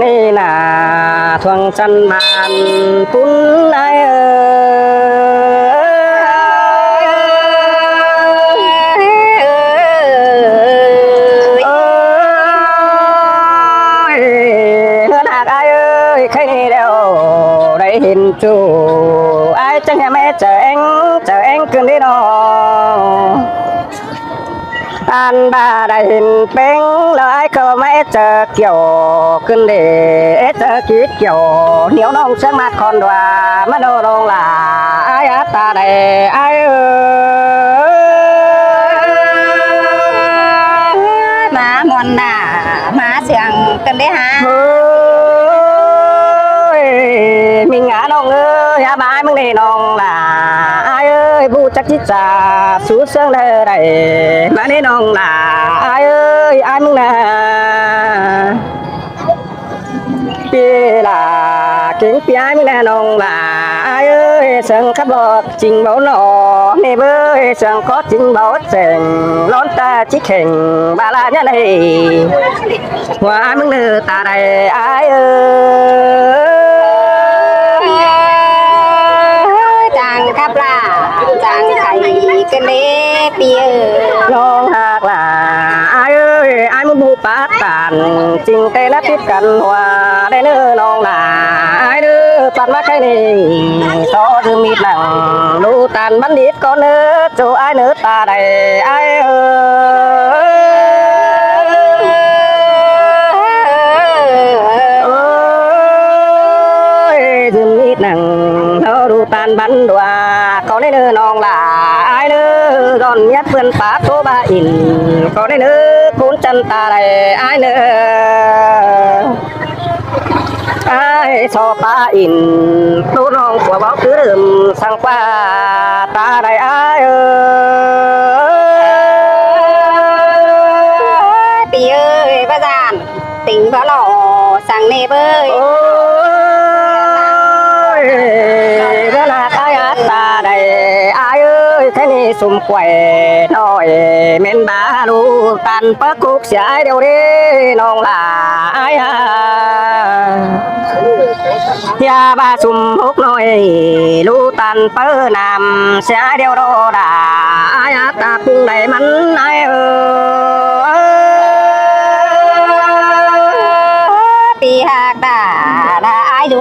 นี่น่ะทวงจันบานปุ้นไอใครนี่เดียวได้เห็นจูไอ้จังแม่เจอเอ็งคืนนี้นออันบาได้เห็นเป็นแล้วไอ้เขาไม่เจอเกี่ยวขึ้นเดเจอคิดเกี่ยวเหนียวน้องเชื่อมาคอนดว่ามาโดนลาไอ้ตาได้ไอ้มามอนน่ะมาเสียงกันได้ฮะมีงาน้องเอ้ยบายมึงนี่น้องล่ะไอ้เอ้ยผู้จักจิตจ่าสู้เสียงได้ได้มานี่น้องล่ะไอ้เอ้ยไอ้มึงน่ะปีล่ะเก่งปีไอ้มึงน่ะน้องล่ะไอ้เอ้ยเสียงขับรถจริงเบาหนอนี่เบ้ยเสียงขอจริงเบาเสียงร้อนตาจิเข่งบาลาเนี่ยเลยว่ามึงเนื้อตาได้ไอ้เอ้ยจังครับล่ะจังไข่กันเด้ปีน้องหากล่ะไอ้เอ้ยไอ้มึงบูปาตานจริงแต่ละติดกันว่าได้เนื้อน้องล่ะไอ้เด้อปัดมาใครนี่ต่อถึงมีหนังดูตันบัณฑิตก็เนื้อจูไอ้เนื้อตาได้ไอ้เอ้ยถึงมีหนังเราดูตันบันดัวเขาได้เนื้อน้องล่ะไอ้เนื้อก่อนยัดเพื่อนป่าโตบาอินก็ได้เนื้อคุณจันตาได้ไอ้เนื้อไอ้ชอปาอินตู้น้องผัวบอกคือเดิมสั่งป้าตาได้ไอ้ปีเอ้ยพระจานติงพระหล่อสั่งเนเบยโอ้ยเวลาตายตาได้ไอ้เอ้ยแค่นี้สุ่มไข่น้อยเม่นบาลูตันปักคุกเสียเดียวดิน้องลาไอ้ยาบาสุ่มหกน้อยลูตันเปิ้นำเสียเดียวโรดาไอ้ตาปุงได้มันไอ้ปีหักด่าด่าไอ้ดู